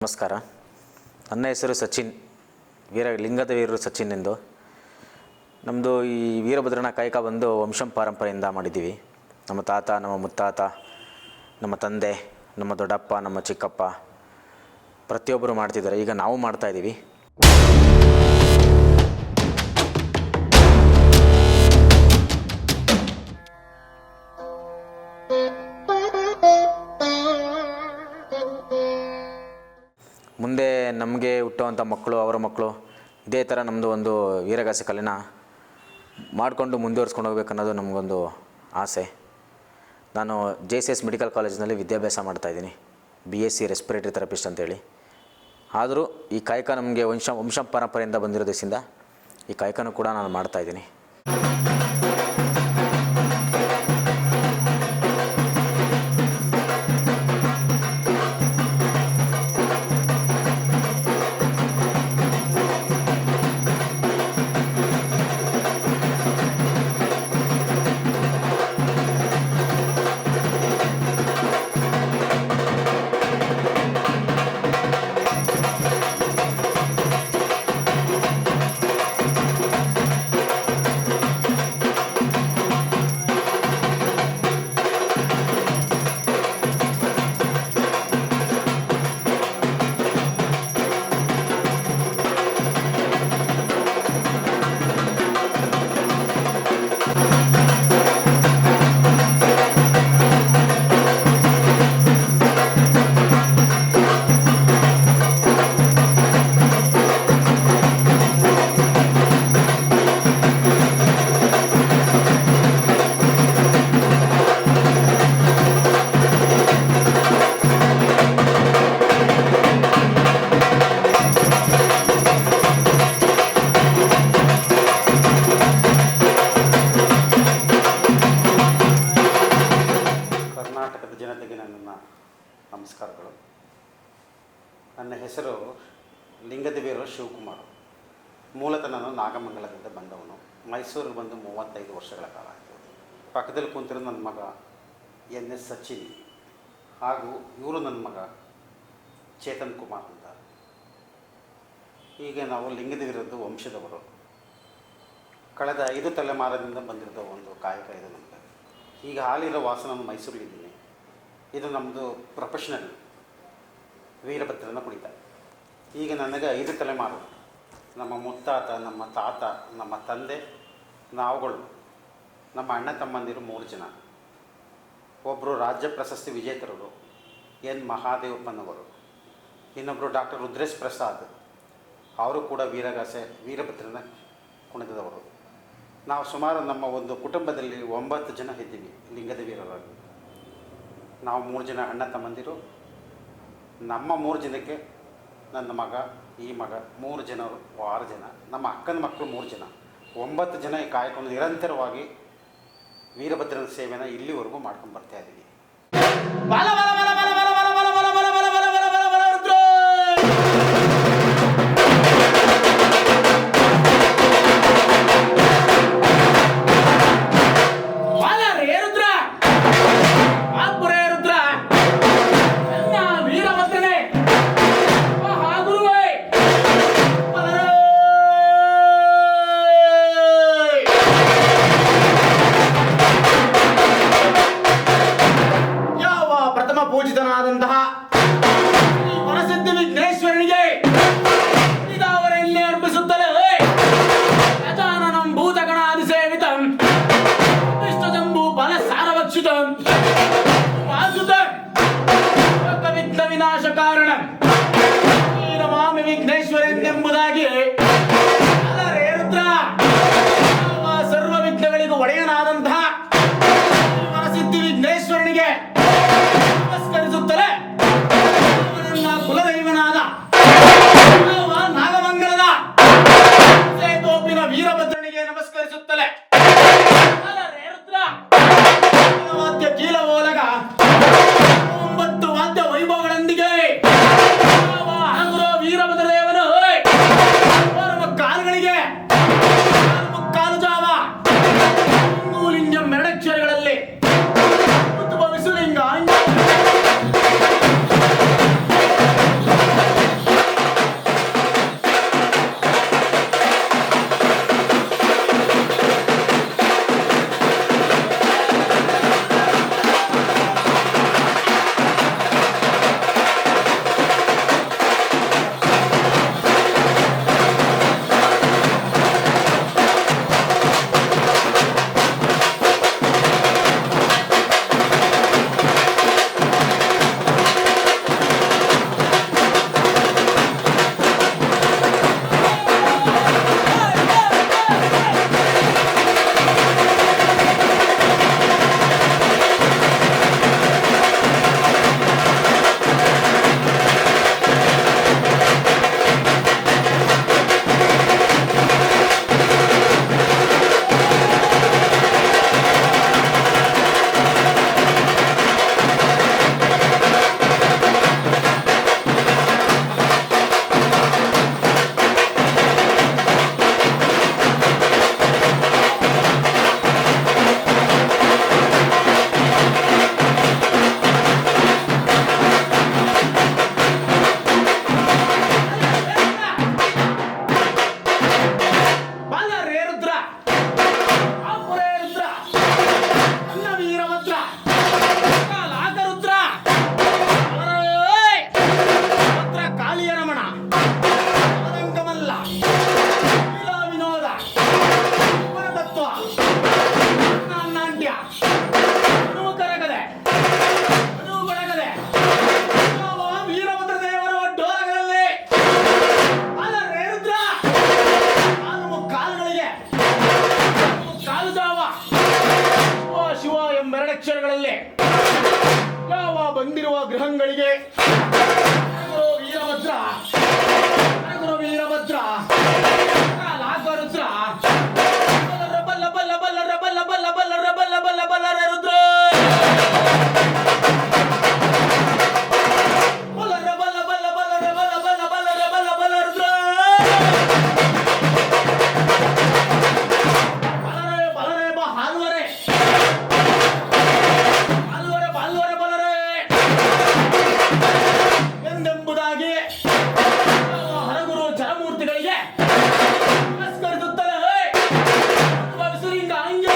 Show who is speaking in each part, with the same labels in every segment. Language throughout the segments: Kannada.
Speaker 1: ನಮಸ್ಕಾರ. ನನ್ನ ಹೆಸರು ಸಚಿನ್, ಲಿಂಗದ ವೀರರು ಸಚಿನ್ ಎಂದು. ನಮ್ಮದು ಈ ವೀರಭದ್ರನ ಕಾಯಕ ಬಂದು ವಂಶಪಾರಂಪರೆಯಿಂದ ಮಾಡಿದ್ದೀವಿ. ನಮ್ಮ ತಾತ, ನಮ್ಮ ಮುತ್ತಾತ, ನಮ್ಮ ತಂದೆ, ನಮ್ಮ ದೊಡ್ಡಪ್ಪ, ನಮ್ಮ ಚಿಕ್ಕಪ್ಪ ಪ್ರತಿಯೊಬ್ಬರು ಮಾಡ್ತಿದ್ದಾರೆ. ಈಗ ನಾವು ಮಾಡ್ತಾಯಿದ್ದೀವಿ. ಮುಂದೆ ನಮಗೆ ಹುಟ್ಟುವಂಥ ಮಕ್ಕಳು, ಅವರ ಮಕ್ಕಳು ಇದೇ ಥರ ನಮ್ಮದು ಒಂದು ವೀರಗಾಸೆ ಕಲೆನ ಮಾಡಿಕೊಂಡು ಮುಂದುವರಿಸ್ಕೊಂಡು ಹೋಗ್ಬೇಕು ಅನ್ನೋದು ನಮಗೊಂದು ಆಸೆ. ನಾನು JCS ಮೆಡಿಕಲ್ ಕಾಲೇಜಿನಲ್ಲಿ ವಿದ್ಯಾಭ್ಯಾಸ ಮಾಡ್ತಾಯಿದ್ದೀನಿ, BSc ರೆಸ್ಪಿರೇಟರಿ ಥೆರಪಿಸ್ಟ್ ಅಂತೇಳಿ. ಆದರೂ ಈ ಕಾಯಕ ನಮಗೆ ವಂಶಪಾರಂಪರೆಯಿಂದ ಬಂದಿರೋದ್ರಿಂದ ಈ ಕಾಯಕನೂ ಕೂಡ ನಾನು ಮಾಡ್ತಾಯಿದ್ದೀನಿ.
Speaker 2: ಕರ್ನಾಟಕದ ಜನತೆಗೆ ನನ್ನ ನಮಸ್ಕಾರಗಳು. ನನ್ನ ಹೆಸರು ಲಿಂಗದ ವೀರರು ಶಿವಕುಮಾರ್. ಮೂಲತಃ ನಾನು ನಾಗಮಂಗಲದಿಂದ ಬಂದವನು. ಮೈಸೂರಿಗೆ ಬಂದು 35 ವರ್ಷಗಳ ಕಾಲ ಆಯಿತು. ಪಕ್ಕದಲ್ಲಿ ಕೂತಿರೋ ನನ್ನ ಮಗ NS ಸಚಿನ್ ಹಾಗೂ ಇವರು ನನ್ನ ಮಗ ಚೇತನ್ ಕುಮಾರ್ ಅಂತ. ಹೀಗೆ ನಾವು ಲಿಂಗದ ವೀರದ್ದು ವಂಶದವರು. ಕಳೆದ 5 ತಲೆಮಾರದಿಂದ ಬಂದಿರೋ ಒಂದು ಕಾಯಕ ಇದು ನಮ್ಮದು. ಈಗ ಹಾಲಿರೋ ವಾಸ ನಾನು ಮೈಸೂರಿಲಿದ್ದೀನಿ. ಇದು ನಮ್ಮದು ಪ್ರೊಫೆಷ್ನಲ್ ವೀರಭದ್ರನ ಕುಣಿತ. ಈಗ ನನಗೆ 5 ತಲೆಮಾರು, ನಮ್ಮ ಮುತ್ತಾತ, ನಮ್ಮ ತಾತ, ನಮ್ಮ ತಂದೆ, ನಾವುಗಳು, ನಮ್ಮ ಅಣ್ಣ ತಮ್ಮಂದಿರು 3 ಜನ. ಒಬ್ಬರು ರಾಜ್ಯ ಪ್ರಶಸ್ತಿ ವಿಜೇತರು N ಮಹಾದೇವಪ್ಪನವರು, ಇನ್ನೊಬ್ಬರು ಡಾಕ್ಟರ್ ರುದ್ರೇಶ್ ಪ್ರಸಾದ್, ಅವರು ಕೂಡ ವೀರಭದ್ರನ ಕುಣಿತದವರು. ನಾವು ಸುಮಾರು ನಮ್ಮ ಒಂದು ಕುಟುಂಬದಲ್ಲಿ 9 ಜನ ಇದ್ದೀವಿ ಲಿಂಗದ ವೀರರಾಗಿ. ನಾವು 3 ಜನ ಅಣ್ಣ ತಮ್ಮಂದಿರು. ನಮ್ಮ 3 ಜನಕ್ಕೆ ನನ್ನ ಮಗ, ಈ ಮಗ 3 ಜನರು 6 ಜನ, ನಮ್ಮ ಅಕ್ಕನ ಮಕ್ಕಳು 3 ಜನ, 9 ಜನ ಈ ಕಾಯಕವನ್ನು ನಿರಂತರವಾಗಿ ವೀರಭದ್ರನ ಸೇವೆನ ಇಲ್ಲಿವರೆಗೂ ಮಾಡ್ಕೊಂಡು ಬರ್ತಾ ಇದ್ದೀವಿ. ಪೂಜಿತನಾದಂತಹ ವನಸಿದ್ಧ ವಿಘ್ನೇಶ್ವರನಿಗೆ ಇದಾವರೆಯಲ್ಲಿ ಅರ್ಪಿಸುತ್ತಲೇ ಗಜಾನನಂ ಭೂತಗಣಾದಿಸೇವಿತಂ ವಿಷ್ಣುಜಂಬೂ ಬಲ ಸಾರವಕ್ಷಿತಂ ವಾಸುತಂ ವಿಘ್ನ ವಿನಾಶ ಕಾರಣಂ ನಮಾಮಿ ವಿಘ್ನೇಶ್ವರನೆಂಬುದಾಗಿ ಅಲರೇ ರುದ್ರ ಸರ್ವ ವಿಘ್ನಗಳಿಗೂ ಒಡೆಯನಾದಂತಹ ವನಸಿದ್ಧಿ ವಿಘ್ನೇಶ್ವರನಿಗೆ ನಮಸ್ಕರಿಸುತ್ತಲೇ ನನ್ನ ಕುಲದೈವನಾದ ನಾಗಮಂಗಲದ ಸೇತೋಪಿನ ವೀರಭದ್ರನಿಗೆ ನಮಸ್ಕರಿಸುತ್ತಲೇ ವಾದ್ಯ ಕೀಲವೋಲಗ 9 ವಾದ್ಯ ವೈಭವಗಳೊಂದಿಗೆ ವೀರಭದ್ರ ದೇವನು ಕಾಲುಗಳಿಗೆ ಕಾಲು ಜಾವ ಲಿಂಗ ಮೆರಡಕ್ಷರಗಳಲ್ಲಿ ಉದ್ಭವಿಸು ಲಿಂಗ
Speaker 3: ಅಕ್ಷರಗಳಲ್ಲಿ ಯಾವ ಬಂದಿರುವ ಗ್ರಹಗಳಿಗೆ ಗುರು ವೀರಭದ್ರ, ಗುರು ವೀರಭದ್ರ, ಲಾಗರುದ್ರ, ಬಲ್ಲ ಬಲ್ಲ ಬಲ್ಲರ ಬಲ್ಲ ಬಲ್ಲ ಬಲ್ಲರ ಬಲ್ಲ ಬಲ್ಲ ಬಲ್ಲರ ರುದ್ರ, ಬಲ್ಲರ ಬಲ್ಲ ಬಲ್ಲ ಬಲ್ಲರ ಬಲ್ಲ ಬಲ್ಲ ಬಲ್ಲರ ಬಲ್ಲ ಬಲ್ಲ ರುದ್ರ, ಬಲರೆ ಬಲರೆ ಬ ಹಾಲುವರೆ, ಹಾಲುವರೆ ಬಾಲ್ವರೆ ಬಲರೆ ಎಂದೆಂಬುದಾಗಿ ಹರಗುರು ಜಲಮೂರ್ತಿಗಳಿಗೆ ನಮಸ್ಕರಿಸುತ್ತಲೇ ವಿಸುರಿಂಗ ಅಂಗೆ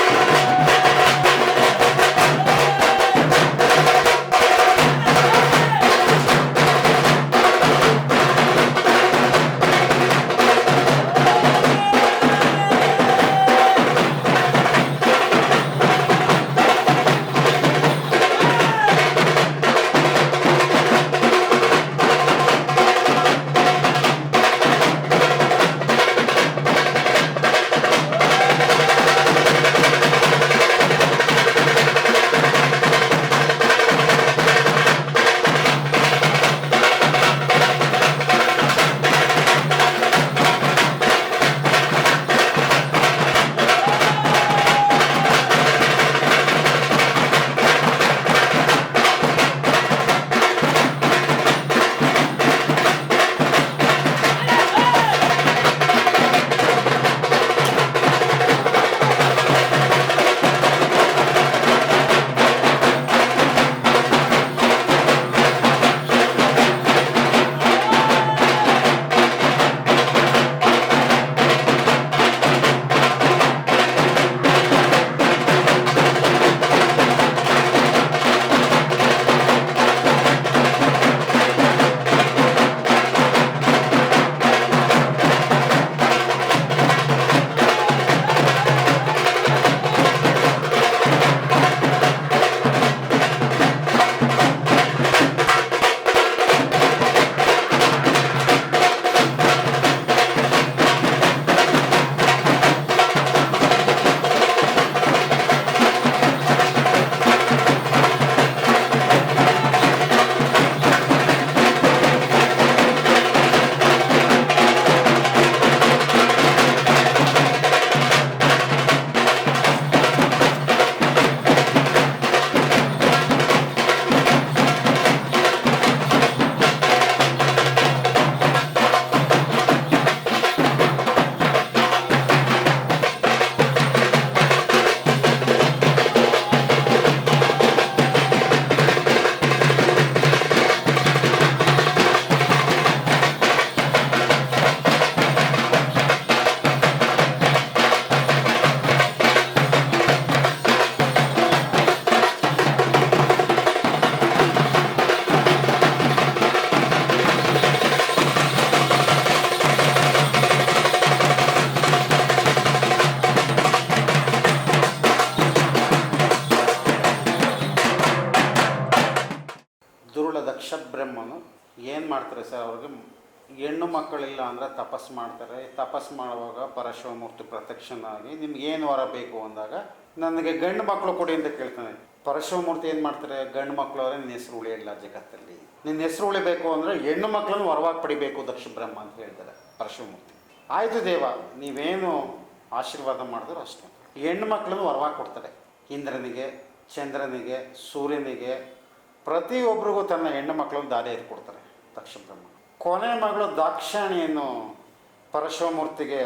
Speaker 2: ದಕ್ಷಬ್ರಹ್ಮನು ಏನು ಮಾಡ್ತಾರೆ ಸರ್, ಅವ್ರಿಗೆ ಹೆಣ್ಣು ಮಕ್ಕಳಿಲ್ಲ ಅಂದರೆ ತಪಸ್ಸು ಮಾಡ್ತಾರೆ. ತಪಸ್ಸು ಮಾಡುವಾಗ ಪರಶಿವಮೂರ್ತಿ ಪ್ರತ್ಯಕ್ಷನಾಗಿ ನಿಮ್ಗೆ ಏನು ವರ ಬೇಕು ಅಂದಾಗ ನನಗೆ ಗಂಡು ಮಕ್ಕಳು ಕೊಡಿ ಅಂತ ಕೇಳ್ತಾನೆ. ಪರಶಿವಮೂರ್ತಿ ಏನು ಮಾಡ್ತಾರೆ, ಗಂಡು ಮಕ್ಕಳು ಅವರೇ ನಿನ್ನ ಹೆಸರು ಉಳಿಯಲ್ಲ ಜಗತ್ತಲ್ಲಿ, ನಿನ್ನ ಹೆಸರು ಉಳಿಬೇಕು ಅಂದರೆ ಹೆಣ್ಣು ಮಕ್ಕಳನ್ನು ವರವಾಗಿ ಪಡಿಬೇಕು ದಕ್ಷಬ್ರಹ್ಮ ಅಂತ ಹೇಳ್ತಾರೆ ಪರಶಿವಮೂರ್ತಿ. ಆಯಿತು ದೇವ, ನೀವೇನು ಆಶೀರ್ವಾದ ಮಾಡಿದ್ರು ಅಷ್ಟೇ. ಹೆಣ್ಣು ಮಕ್ಕಳನ್ನು ವರವಾಗಿ ಕೊಡ್ತಾರೆ. ಇಂದ್ರನಿಗೆ, ಚಂದ್ರನಿಗೆ, ಸೂರ್ಯನಿಗೆ, ಪ್ರತಿಯೊಬ್ಬರಿಗೂ ತನ್ನ ಹೆಣ್ಣು ಮಕ್ಕಳನ್ನು ದಾರಿ ಕೊಡ್ತಾರೆ ದಕ್ಷಬ್ರಹ್ಮ. ಕೊನೆ ಮಗಳು ದಾಕ್ಷಾಣಿಯನ್ನು ಪರಶಿವಮೂರ್ತಿಗೆ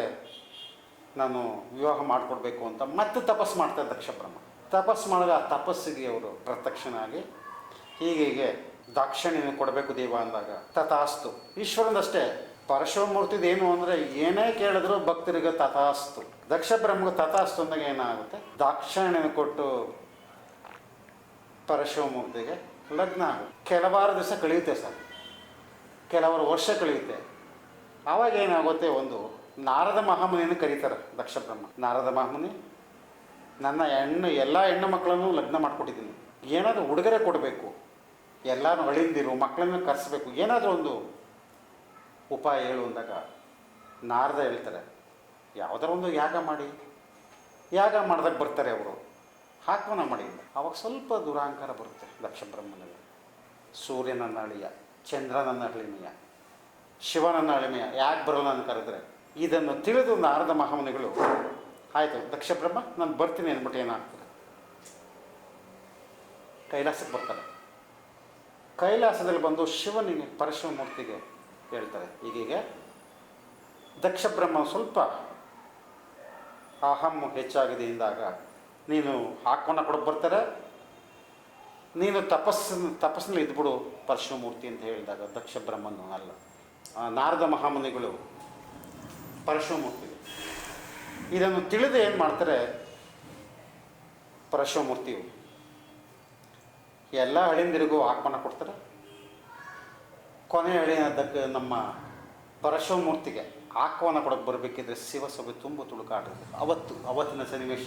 Speaker 2: ನಾನು ವಿವಾಹ ಮಾಡಿಕೊಡ್ಬೇಕು ಅಂತ ಮತ್ತೆ ತಪಸ್ಸು ಮಾಡ್ತಾರೆ ದಕ್ಷಬ್ರಹ್ಮ. ತಪಸ್ಸು ಮಾಡಿದ್ರೆ ಆ ತಪಸ್ಸಿಗೆ ಅವರು ಪ್ರತ್ಯಕ್ಷನಾಗಿ ಹೀಗೆ ದಾಕ್ಷಾಣಿಯನ್ನು ಕೊಡಬೇಕು ದೇವ ಅಂದಾಗ ತಥಾಸ್ತು. ಈಶ್ವರನದಷ್ಟೇ, ಪರಶಿವಮೂರ್ತಿದು ಏನು ಅಂದರೆ ಏನೇ ಕೇಳಿದ್ರು ಭಕ್ತರಿಗೆ ತಥಾಸ್ತು. ದಕ್ಷಬ್ರಹ್ಮಗೆ ತಥಾಸ್ತು ಅಂದಾಗ ಏನಾಗುತ್ತೆ, ದಾಕ್ಷಾಣಿಯನ್ನು ಕೊಟ್ಟು ಪರಶಿವಮೂರ್ತಿಗೆ ಲಗ್ನ ಆಗುತ್ತೆ. ಕೆಲವಾರು ದಿವಸ ಕಳೆಯುತ್ತೆ ಸರ್, ಕೆಲವರು ವರ್ಷ ಕಳೆಯುತ್ತೆ. ಆವಾಗ ಏನಾಗುತ್ತೆ, ಒಂದು ನಾರದ ಮಹಾಮುನಿಯನ್ನು ಕರೀತಾರೆ ದಕ್ಷಬ್ರಹ್ಮ. ನಾರದ ಮಹಾಮುನಿ, ನನ್ನ ಎಲ್ಲ ಹೆಣ್ಣು ಮಕ್ಕಳನ್ನು ಲಗ್ನ ಮಾಡಿಕೊಟ್ಟಿದ್ದೀನಿ, ಏನಾದರೂ ಉಡುಗೊರೆ ಕೊಡಬೇಕು, ಎಲ್ಲರೂ ಅಳಿಂದಿರು ಮಕ್ಕಳನ್ನು ಕರೆಸ್ಬೇಕು, ಏನಾದರೂ ಒಂದು ಉಪಾಯ ಹೇಳು ಅಂದಾಗ ನಾರದ ಹೇಳ್ತಾರೆ, ಯಾವುದೋ ಒಂದು ಯಾಗ ಮಾಡಿ. ಯಾಗ ಮಾಡಿದಾಗ ಬರ್ತಾರೆ ಅವರು. ಆಹ್ವಾನ ಮಾಡಿಲ್ಲ. ಅವಾಗ ಸ್ವಲ್ಪ ದುರಾಂಕಾರ ಬರುತ್ತೆ ದಕ್ಷ ಬ್ರಹ್ಮನಿಗೆ. ಸೂರ್ಯನನ್ನ ಅಳಿಯ, ಚಂದ್ರನನ್ನ ಅಳಿಮೆಯ, ಶಿವನನ್ನ ಅಳಿಮೆಯ ಯಾಕೆ ಬರೋಲ್ಲ ಅಂತ ಕರೆದ್ರೆ, ಇದನ್ನು ತಿಳಿದು ನಾರದ ಮಹಾಮುನಿಗಳು ಆಯಿತು ದಕ್ಷ ಬ್ರಹ್ಮ ನಾನು ಬರ್ತೀನಿ ಅಂದ್ಬಿಟ್ಟು ಏನಾಗ್ತದೆ, ಕೈಲಾಸಕ್ಕೆ ಬರ್ತಾರೆ. ಕೈಲಾಸದಲ್ಲಿ ಬಂದು ಶಿವನಿಗೆ ಪರಶಿವಮೂರ್ತಿಗೆ ಹೇಳ್ತಾರೆ, ಹೀಗೀಗೆ ದಕ್ಷ ಬ್ರಹ್ಮ ಸ್ವಲ್ಪ ಅಹಂ ಹೆಚ್ಚಾಗಿದೆ ಎಂದಾಗ ನೀನು ಆಹ್ವಾನ ಕೊಡಕ್ಕೆ ಬರ್ತಾರೆ, ನೀನು ತಪಸ್ಸಿನಲ್ಲಿ ಇದ್ಬಿಡು ಪರಶಿವಮೂರ್ತಿ ಅಂತ ಹೇಳಿದಾಗ ದಕ್ಷ ಬ್ರಹ್ಮನು ಅಲ್ಲ, ನಾರದ ಮಹಾಮುನಿಗಳು ಪರಶಿವಮೂರ್ತಿಗೆ ಇದನ್ನು ತಿಳಿದು ಏನು ಮಾಡ್ತಾರೆ, ಪರಶಿವಮೂರ್ತಿಯು ಎಲ್ಲ ಹಳಿಂದಿರಿಗೂ ಆಹ್ವಾನ ಕೊಡ್ತಾರೆ. ಕೊನೆಯ ಹಳಿಯ ನಮ್ಮ ಪರಶಿವಮೂರ್ತಿಗೆ ಆಹ್ವಾನ ಕೊಡಕ್ಕೆ ಬರಬೇಕಿದ್ರೆ ಶಿವಸಭೆ ತುಂಬ ತುಳುಕಾಡಿದೆ. ಅವತ್ತಿನ ಸನ್ನಿವೇಶ,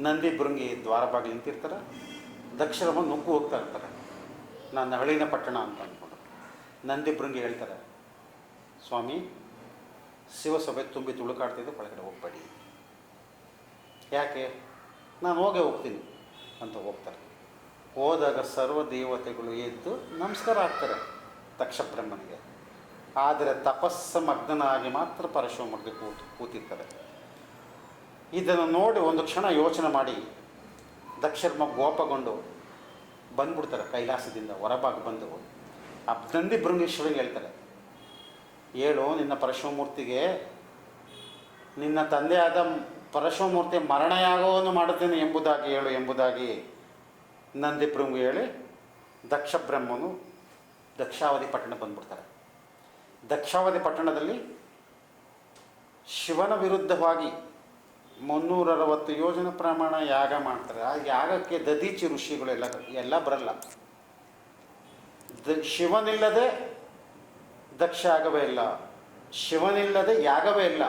Speaker 2: ನಂದಿ ಭೃಂಗಿ ದ್ವಾರ ಬಾಗಿಲು ನಿಂತಿರ್ತಾರೆ, ದಕ್ಷಿಣವನ್ನು ನುಗ್ಗು ಹೋಗ್ತಾ ಇರ್ತಾರೆ, ನನ್ನ ಹಳಿನ ಪಟ್ಟಣ ಅಂತ ಅಂದ್ಕೊಂಡು. ನಂದಿ ಭೃಂಗಿ ಹೇಳ್ತಾರೆ, ಸ್ವಾಮಿ ಶಿವಸಭೆ ತುಂಬಿ ತುಳುಕಾಡ್ತಿದ್ದು, ಒಳಗಡೆ ಹೋಗ್ಬೇಡಿ. ಯಾಕೆ, ನಾನು ಹೋಗ್ತೀನಿ ಅಂತ ಹೋಗ್ತಾರೆ. ಹೋದಾಗ ಸರ್ವ ದೇವತೆಗಳು ಎದ್ದು ನಮಸ್ಕಾರ ಆಗ್ತಾರೆ ದಕ್ಷ ಬ್ರಹ್ಮನಿಗೆ. ಆದರೆ ತಪಸ್ಸ ಮಗ್ನನಾಗಿ ಮಾತ್ರ ಪರಶಿವಮೂರ್ತಿ ಕೂತಿರ್ತಾರೆ. ಇದನ್ನು ನೋಡಿ ಒಂದು ಕ್ಷಣ ಯೋಚನೆ ಮಾಡಿ ದಕ್ಷಬ್ರಹ್ಮ ಗೋಪಗೊಂಡು ಬಂದ್ಬಿಡ್ತಾರೆ. ಕೈಲಾಸದಿಂದ ಹೊರಭಾಗ ಬಂದು ಆ ನಂದಿ ಭೃಂಗೇಶ್ವರಿಗೆ ಹೇಳ್ತಾರೆ, ಹೇಳು ನಿನ್ನ ಪರಶಿವಮೂರ್ತಿಗೆ ನಿನ್ನ ತಂದೆಯಾದ ಪರಶಿವಮೂರ್ತಿ ಮರಣಯಾಗವನ್ನು ಮಾಡುತ್ತೇನೆ ಎಂಬುದಾಗಿ ಹೇಳು ಎಂಬುದಾಗಿ ನಂದಿ ಭೃಂಗು ಹೇಳಿ ದಕ್ಷ ಬ್ರಹ್ಮನು ದಕ್ಷಾವಧಿ ಪಟ್ಟಣ ಬಂದ್ಬಿಡ್ತಾರೆ. ದಕ್ಷಾವಧಿ ಪಟ್ಟಣದಲ್ಲಿ ಶಿವನ ವಿರುದ್ಧವಾಗಿ 360 ಯೋಜನೆ ಪ್ರಮಾಣ ಯಾಗ ಮಾಡ್ತಾರೆ. ಆ ಯಾಗಕ್ಕೆ ದದೀಚಿ ಋಷಿಗಳೆಲ್ಲ ಎಲ್ಲ ಬರಲ್ಲ. ಶಿವನಿಲ್ಲದೆ ದಕ್ಷ ಯಾಗವೇ ಇಲ್ಲ, ಶಿವನಿಲ್ಲದೆ ಯಾಗವೇ ಇಲ್ಲ,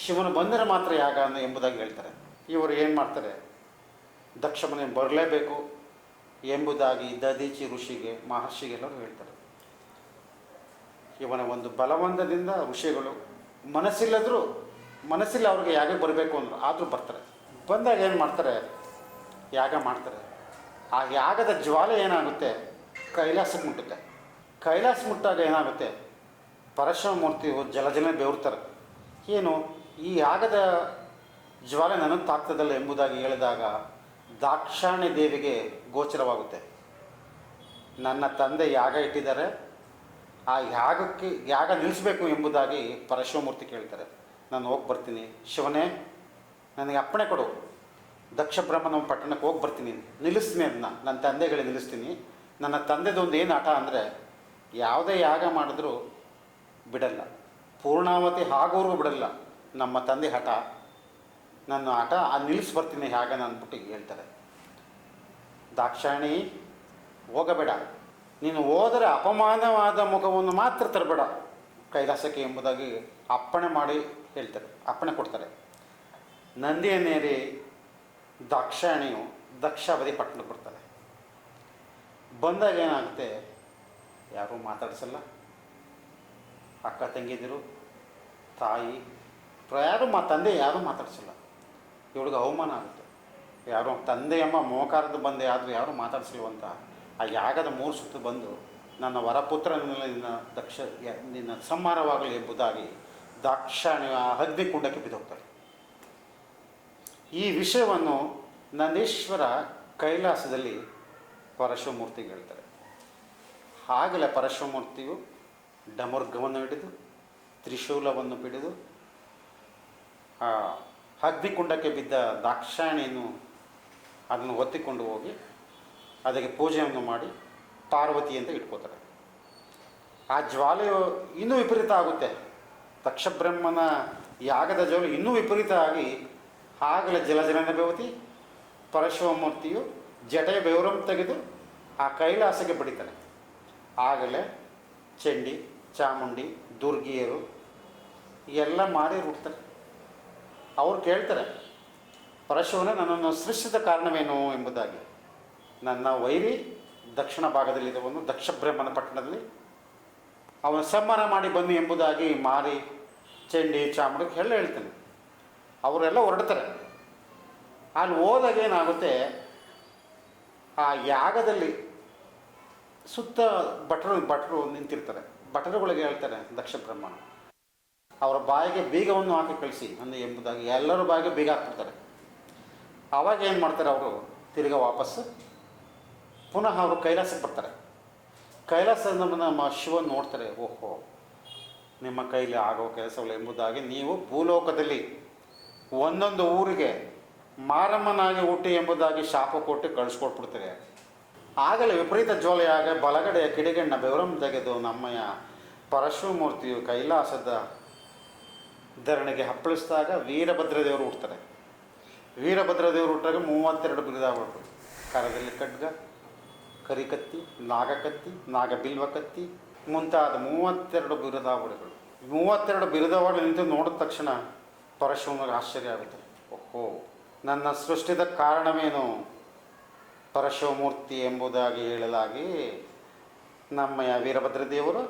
Speaker 2: ಶಿವನು ಬಂದರೆ ಮಾತ್ರ ಯಾಗ ಎಂಬುದಾಗಿ ಹೇಳ್ತಾರೆ. ಇವರು ಏನು ಮಾಡ್ತಾರೆ, ದಕ್ಷ ಮನೆ ಬರಲೇಬೇಕು ಎಂಬುದಾಗಿ ದದೀಚಿ ಋಷಿಗೆ ಮಹರ್ಷಿಗೆಲ್ಲರೂ ಹೇಳ್ತಾರೆ. ಇವನ ಒಂದು ಬಲವಂತದಿಂದ ಋಷಿಗಳು ಮನಸ್ಸಿಲ್ಲ ಅವ್ರಿಗೆ ಯಾಗ ಬರಬೇಕು ಅಂದರು, ಆದರೂ ಬರ್ತಾರೆ. ಬಂದಾಗ ಏನು ಮಾಡ್ತಾರೆ, ಯಾಗ ಮಾಡ್ತಾರೆ. ಆ ಯಾಗದ ಜ್ವಾಲೆ ಏನಾಗುತ್ತೆ, ಕೈಲಾಸಕ್ಕೆ ಮುಟ್ಟುತ್ತೆ. ಕೈಲಾಸ ಮುಟ್ಟಾಗ ಏನಾಗುತ್ತೆ, ಪರಶಿವಮೂರ್ತಿಯು ಜಲ ಬೆವರ್ತಾರೆ. ಏನು ಈ ಯಾಗದ ಜ್ವಾಲೆ ನನಗೆ ತಾಗ್ತದಲ್ಲ ಎಂಬುದಾಗಿ ಹೇಳಿದಾಗ ದಾಕ್ಷಾಯಣಿ ದೇವಿಗೆ ಗೋಚರವಾಗುತ್ತೆ. ನನ್ನ ತಂದೆ ಯಾಗ ಇಟ್ಟಿದ್ದಾರೆ, ಆ ಯಾಗ ನಿಲ್ಲಿಸಬೇಕು ಎಂಬುದಾಗಿ ಪರಶಿವಮೂರ್ತಿ ಕೇಳ್ತಾರೆ. ನಾನು ಹೋಗಿ ಬರ್ತೀನಿ ಶಿವನೇ, ನನಗೆ ಅಪ್ಪಣೆ ಕೊಡು, ದಕ್ಷ ಬ್ರಹ್ಮನ ಪಟ್ಟಣಕ್ಕೆ ಹೋಗಿ ಬರ್ತೀನಿ, ನಿಲ್ಲಿಸ್ತೀನಿ, ಅದನ್ನ ನನ್ನ ತಂದೆಗಳಿಗೆ ನಿಲ್ಲಿಸ್ತೀನಿ. ನನ್ನ ತಂದೆದೊಂದು ಏನು ಹಠ ಅಂದರೆ, ಯಾವುದೇ ಯಾಗ ಮಾಡಿದ್ರೂ ಬಿಡಲ್ಲ, ಪೂರ್ಣಾವತಿ ಆಗೋರ್ಗೂ ಬಿಡಲ್ಲ. ನಮ್ಮ ತಂದೆ ಹಠ, ನನ್ನ ಹಠ ನಿಲ್ಲಿಸಿ ಬರ್ತೀನಿ ಯಾಗನ ಅಂದ್ಬಿಟ್ಟು ಹೇಳ್ತಾರೆ. ದಾಕ್ಷಾಯಣಿ ಹೋಗಬೇಡ, ನೀನು ಹೋದರೆ ಅಪಮಾನವಾದ ಮುಖವನ್ನು ಮಾತ್ರ ತರಬೇಡ ಕೈಲಾಸಕ್ಕೆ ಎಂಬುದಾಗಿ ಅಪ್ಪಣೆ ಮಾಡಿ ಹೇಳ್ತಾರೆ, ಅಪ್ಪಣೆ ಕೊಡ್ತಾರೆ. ನಂದಿಯನ್ನೇರಿ ದಾಕ್ಷಾಯಣಿಯು ದಕ್ಷಾವಧಿ ಪಟ್ಟಣಕ್ಕೆ ಬರ್ತಾರೆ. ಬಂದಾಗ ಏನಾಗುತ್ತೆ, ಯಾರೂ ಮಾತಾಡಿಸಲ್ಲ, ಅಕ್ಕ ತಂಗಿದಿರು, ತಾಯಿ, ಯಾರೂ ತಂದೆ ಯಾರೂ ಮಾತಾಡಿಸಲ್ಲ. ಇವಳಿಗೆ ಅವಮಾನ ಆಗುತ್ತೆ. ಯಾರೋ ತಂದೆಯಮ್ಮ ಮೋಕಾರದ ಬಂದೆ ಆದರೂ ಯಾರೂ ಮಾತಾಡಿಸಲ್ವಂತ ಆ ಯಾಗದ 3 ಸುತ್ತು ಬಂದು ನನ್ನ ವರಪುತ್ರನೆಲ್ಲ ನಿನ್ನ ಸಂಹಾರವಾಗಲಿ ಎಂಬುದಾಗಿ ದಾಕ್ಷಾಯಣಿ ಆ ಅಗ್ನಿಕುಂಡಕ್ಕೆ ಬಿದ್ದೋಗ್ತಾರೆ. ಈ ವಿಷಯವನ್ನು ನಂದೀಶ್ವರ ಕೈಲಾಸದಲ್ಲಿ ಪರಶಿವಮೂರ್ತಿಗೆ ಹೇಳ್ತಾರೆ. ಆಗಲೇ ಪರಶಿವಮೂರ್ತಿಯು ಡಮರ್ಗವನ್ನು ಹಿಡಿದು ತ್ರಿಶೂಲವನ್ನು ಹಿಡಿದು ಆ ಅಗ್ನಿಕುಂಡಕ್ಕೆ ಬಿದ್ದ ದಾಕ್ಷಾಯಣಿಯನ್ನು ಅದನ್ನು ಒತ್ತಿಕೊಂಡು ಹೋಗಿ ಅದಕ್ಕೆ ಪೂಜೆಯನ್ನು ಮಾಡಿ ಪಾರ್ವತಿ ಅಂತ ಇಟ್ಕೋತಾರೆ. ಆ ಜ್ವಾಲೆಯು ಇನ್ನೂ ವಿಪರೀತ ಆಗುತ್ತೆ. ದಕ್ಷಬ್ರಹ್ಮನ ಯಾಗದ ಜ್ವಾಲೆ ಇನ್ನೂ ವಿಪರೀತ ಆಗಿ ಆಗಲೇ ಜಲಜನನ ಬೆವತಿ ಪರಶಿವಮೂರ್ತಿಯು ಜಟೆ ಬೆವರಂ ತೆಗೆದು ಆ ಕೈಲಾಸಕ್ಕೆ ಬಡಿತಾರೆ. ಆಗಲೇ ಚಂಡಿ, ಚಾಮುಂಡಿ, ದುರ್ಗಿಯರು ಎಲ್ಲ ಮಾರಿ ಹುಡ್ತಾರೆ. ಅವ್ರು ಕೇಳ್ತಾರೆ, ಪರಶಿವನೇ ನನ್ನನ್ನು ಸೃಷ್ಟಿಸಿದ ಕಾರಣವೇನು ಎಂಬುದಾಗಿ. ನನ್ನ ವೈರಿ ದಕ್ಷಿಣ ಭಾಗದಲ್ಲಿದ್ದವನು ದಕ್ಷಬ್ರಹ್ಮನ ಪಟ್ಟಣದಲ್ಲಿ ಅವನು ಸಂಹಾರ ಮಾಡಿ ಬನ್ನಿ ಎಂಬುದಾಗಿ ಮಾರಿ, ಚಂಡಿ, ಚಾಮುಂಡಿ ಎಲ್ಲ ಹೇಳ್ತಾನೆ. ಅವರೆಲ್ಲ ಹೊರಡ್ತಾರೆ. ಅಲ್ಲಿ ಹೋದಾಗ ಏನಾಗುತ್ತೆ, ಆ ಯಾಗದಲ್ಲಿ ಸುತ್ತ ಭಟ್ರು ನಿಂತಿರ್ತಾರೆ. ಭಟರುಗಳಿಗೆ ಹೇಳ್ತಾರೆ ದಕ್ಷ ಬ್ರಹ್ಮಣ, ಅವರ ಬಾಯಿಗೆ ಬೀಗವನ್ನು ಹಾಕಿ ಕಳಿಸಿ ಅಂದರೆ ಎಂಬುದಾಗಿ ಎಲ್ಲರ ಬಾಯಿಗೆ ಬೀಗ ಹಾಕ್ಬಿಡ್ತಾರೆ. ಆವಾಗ ಏನು ಮಾಡ್ತಾರೆ, ಅವರು ತಿರ್ಗಾ ವಾಪಸ್ಸು ಪುನಃ ಅವರು ಕೈಲಾಸಕ್ಕೆ ಬರ್ತಾರೆ. ಕೈಲಾಸದಿಂದ ನಮ್ಮ ಶಿವನ್ ನೋಡ್ತಾರೆ, ಓಹೋ ನಿಮ್ಮ ಕೈಲಿ ಆಗೋ ಕೆಲಸಗಳು ಎಂಬುದಾಗಿ ನೀವು ಭೂಲೋಕದಲ್ಲಿ ಒಂದೊಂದು ಊರಿಗೆ ಮಾರಮ್ಮನಾಗಿ ಹುಟ್ಟಿ ಎಂಬುದಾಗಿ ಶಾಪ ಕೊಟ್ಟು ಕಳಿಸ್ಕೊಟ್ಬಿಡ್ತಾರೆ. ಆಗಲೇ ವಿಪರೀತ ಜ್ವಾಲೆಯಾಗ ಬಲಗಡೆಯ ಕಿಡಿಗಣ್ಣ ಬೆವರಂ ತೆಗೆದು ನಮ್ಮಯ್ಯ ಪರಶುಮೂರ್ತಿಯು ಕೈಲಾಸದ ಧರಣಿಗೆ ಹಪ್ಪಳಿಸಿದಾಗ ವೀರಭದ್ರ ದೇವರು ಹುಡ್ತಾರೆ. ವೀರಭದ್ರ ದೇವರು ಹುಟ್ಟಾಗ 32 ಬಿರುದಾವಳು, ಕರದಲ್ಲಿ ಖಡ್ಗ, ಕರಿಕತ್ತಿ, ನಾಗಕತ್ತಿ, ನಾಗಬಿಲ್ವ ಕತ್ತಿ ಮುಂತಾದ 32 ಬಿರುದಾವಳಿಗಳು. 32 ಬಿರುದಾವಳಿ ನಿಂತು ನೋಡಿದ ತಕ್ಷಣ ಪರಶುವಿನಿಗೆ ಆಶ್ಚರ್ಯ ಆಗುತ್ತೆ. ಓಹೋ, ನನ್ನ ಸೃಷ್ಟಿದ ಕಾರಣವೇನು ಪರಶುಮೂರ್ತಿ ಎಂಬುದಾಗಿ ಹೇಳಲಾಗಿ ನಮ್ಮಯ್ಯ ವೀರಭದ್ರ ದೇವರು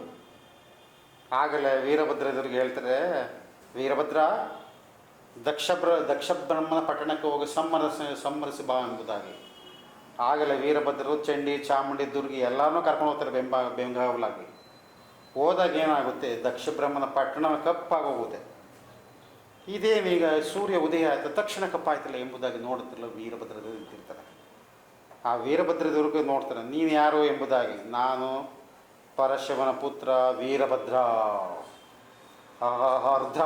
Speaker 2: ಆಗಲೇ ವೀರಭದ್ರ ದೇವರಿಗೆ ಹೇಳ್ತಾರೆ, ವೀರಭದ್ರ ದಕ್ಷ ಬ್ರಹ್ಮನ ಪಟ್ಟಣಕ್ಕೆ ಹೋಗಿ ಸಂಹರಿಸಿ ಬಾ ಎಂಬುದಾಗಿ. ಆಗಲೇ ವೀರಭದ್ರರು ಚಂಡಿ, ಚಾಮುಂಡಿ, ದುರ್ಗಿ ಎಲ್ಲರನ್ನೂ ಕರ್ಕೊಂಡು ಹೋಗ್ತಾರೆ ಬೆಂಗಾವಲಾಗಿ. ಹೋದಾಗ ಏನಾಗುತ್ತೆ, ದಕ್ಷ ಬ್ರಹ್ಮನ ಪಟ್ಟಣ ಕಪ್ಪಾಗೋಗುತ್ತೆ. ಇದೇನೀಗ ಸೂರ್ಯ ಉದಯ ಆಯಿತು ತಕ್ಷಣ ಕಪ್ಪಾಯ್ತಲ್ಲ ಎಂಬುದಾಗಿ ನೋಡುತ್ತಿಲ್ಲ ವೀರಭದ್ರ ದೇವರು ನಿಂತಿರ್ತಾರೆ. ಆ ವೀರಭದ್ರ ದೇವ್ರಿಗೆ ನೋಡ್ತಾರೆ, ನೀನು ಯಾರು ಎಂಬುದಾಗಿ. ನಾನು ಪರಶಿವನ ಪುತ್ರ ವೀರಭದ್ರ ಅರ್ಧ.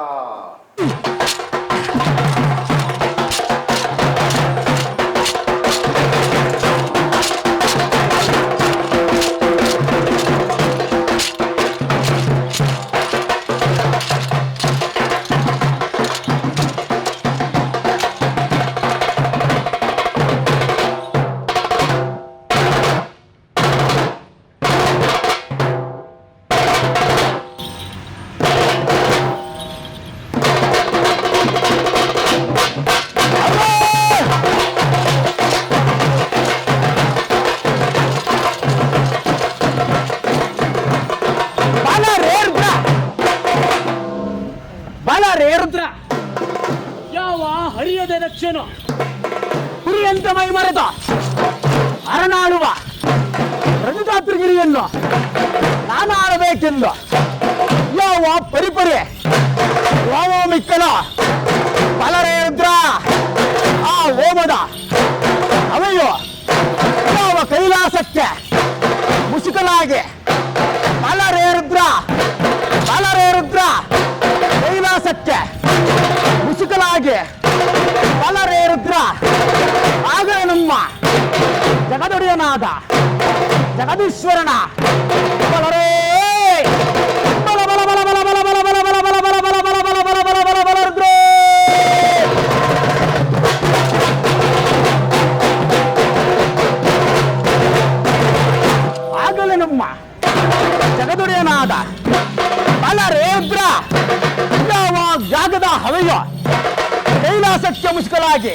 Speaker 4: ರುದ್ರ ಯಾವ ಹರಿಯದ ದಕ್ಷನು ಕುರಿಯಂತ ಮೈ ಮರೆತ ಅರನಾಳುವ ರಜತಾತ್ರಿಗಿರಿಯನ್ನು ನಾನು ಆಡಬೇಕೆಂದು ಯಾವ ಪರಿಪರಿ ಯಾವ ಮಿಕ್ಕನ ಬಲರೇ ರುದ್ರ ಆ ಹೋಮದ ಅವೆಯೋ ಯಾವ ಕೈಲಾಸಕ್ಕೆ ಮುಸುಕಲಾಗಿ ಬಲರೇ ರುದ್ರ ಕೈಲಾಸಕ್ಕೆ ಮುಸುಕಲಾಗಿ ಬಲರೇ ರುದ್ರ ಆಗ ನಮ್ಮ ಜಗದೊಡೆಯನಾದ ಜಗದೀಶ್ವರನ ಬಲರೇ ಬಲ ಬಲ ಬಲ ಬಲ ಬಲ ಬಲ ಬಲ ಬಲ ಬಲ ಬಲ ಬಲ ಬಲ ಬಲ ಬಲ ಬಲ ಬಲ ಬಲ ರುದ್ರೇ ಆಗಲೇ ನಮ್ಮ ಜಗದೊಡೆಯನಾದ ಬಲರೇ ರುದ್ರ ಯಾವ ಜಾಗದ ಹವೆಯೋ ಕೈಲಾಸಕ್ಕೆ ಮುಸುಕಲಾಗಿ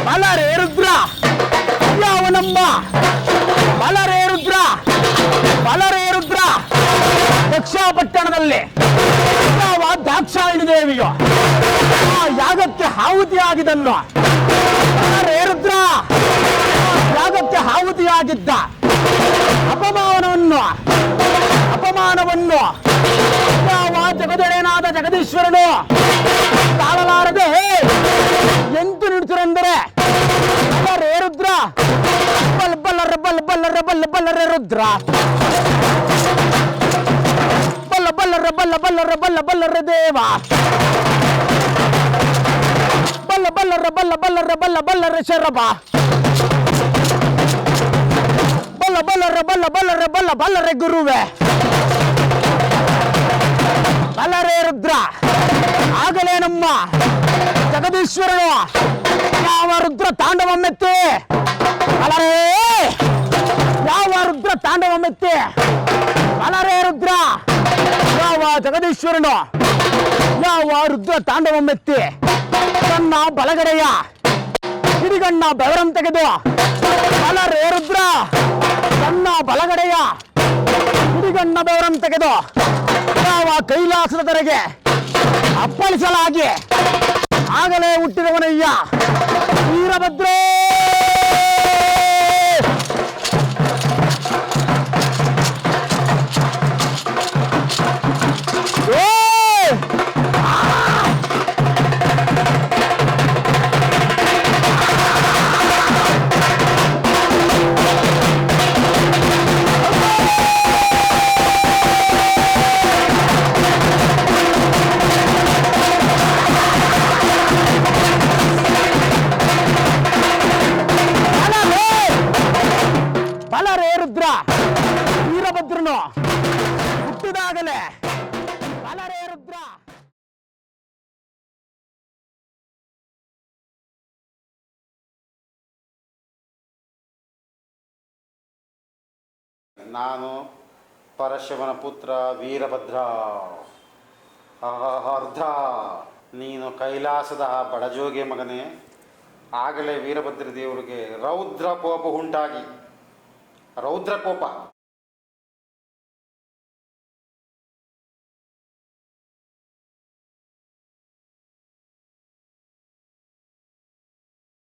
Speaker 4: ಬಲರೇ ರುದ್ರ ಯಾವ ನಮ್ಮ ಬಲರೇ ರುದ್ರ ದಕ್ಷಪಟ್ಟಣದಲ್ಲಿ ಯಾವ ದಾಕ್ಷಾಯಿಣಿ ದೇವಿಯೋ ಆ ಯಾಗಕ್ಕೆ ಆಹುತಿಯಾಗಿದ್ದನ್ನು ಬಲರೇ ರುದ್ರ ಯಾಗಕ್ಕೆ ಆಹುತಿಯಾಗಿದ್ದ ಅಪಮಾನವನ್ನು ಯಾವ ಜಗದೊಡೆಯನಾದ ಜಗದೀಶ್ವರನು ತಾಳಲಾರದೆ ಎಂತು ನಿಡುತ್ತರೆಂದರೆ ಬಲರೇ ರುದ್ರ ಬಲ್ಲರ ರುದ್ರ ಬಲ್ಲರ ದೇವ ಬಲ್ಲರ ಶರಭ ಬಲ್ಲರೆ ಗುರುವೆ ಬಲರೇ ರುದ್ರ ಆಗಲೇ ನಮ್ಮ ಜಗದೀಶ್ವರನು ಯಾವ ರುದ್ರ ತಾಂಡವಮೆತ್ತಿ ಬಲರೇ ಯಾವ ರುದ್ರ ತಾಂಡವಮೆತ್ತಿ ಬಲರೇ ರುದ್ರ ಯಾವ ಜಗದೀಶ್ವರನು ಯಾವ ರುದ್ರ ತಾಂಡವಮೆತ್ತಿ ತನ್ನ ಬಲಗಡೆಯ ಹಿಡಿಗಣ್ಣ ಬೆವರಂ ತೆಗೆದು ಬಲರೇ ರುದ್ರ ತನ್ನ ಬಲಗಡೆಯ ಹಿಡಿಗಣ್ಣ ಬೆವರಂ ತೆಗೆದು ಯಾವ ಕೈಲಾಸದ ಧರೆಗೆ ಅಪ್ಪಳಿಸಲಾಗಿ ಆಗಲೇ ಹುಟ್ಟಿದವನಯ್ಯ ವೀರಭದ್ರ ಬಲರೇ ರುದ್ರ ವೀರಭದ್ರನು ಹುಟ್ಟಿದಾಗಲೇ ಬಲರೇ ರುದ್ರ.
Speaker 2: ನಾನು ಪರಶಿವನ ಪುತ್ರ ವೀರಭದ್ರ. ಅರ್ಧ ನೀನು ಕೈಲಾಸದ ಬಡಜೋಗೆ ಮಗನೇ. ಆಗಲೇ ವೀರಭದ್ರ ದೇವರಿಗೆ ರೌದ್ರ ಕೋಪ ಉಂಟಾಗಿ ರೌದ್ರ ಕೋಪ